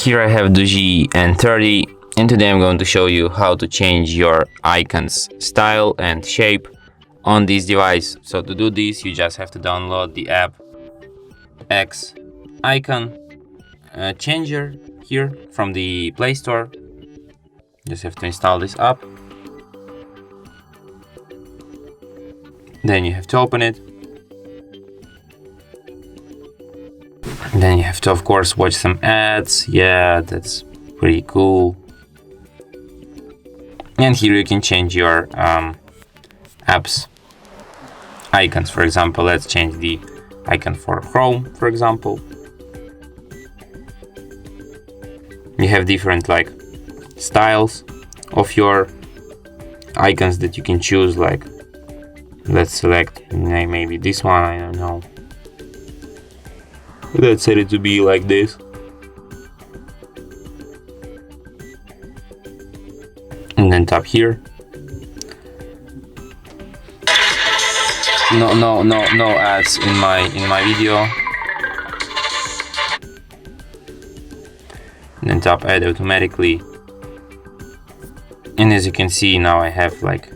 Here I have DOOGEE N30, and today I'm going to show you how to change your icons style and shape on this device. So to do this, you just have to download the app X Icon Changer here from the Play Store. Just have to install this app. Then you have to open it. Then you have to, of course, watch some ads. Yeah, that's pretty cool. And here you can change your apps icons. For example, let's change the icon for Chrome, for example. You have different like styles of your icons that you can choose. Like, let's select maybe this one, I don't know. Let's set it to be like this. And then tap here. No ads in my video. And then tap add automatically. And as you can see, now I have like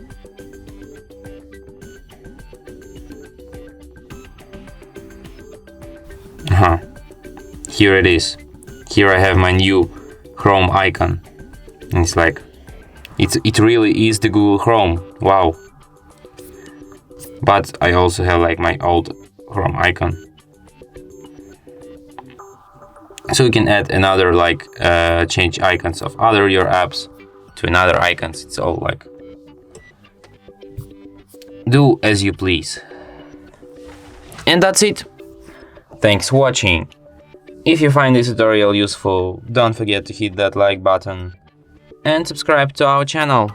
here it is. Here I have my new Chrome icon. And it's like it really is the Google Chrome. Wow. But I also have like my old Chrome icon. So you can add another like change icons of other your apps to another icons. It's all like do as you please. And that's it. Thanks for watching. If you find this tutorial useful, don't forget to hit that like button and subscribe to our channel.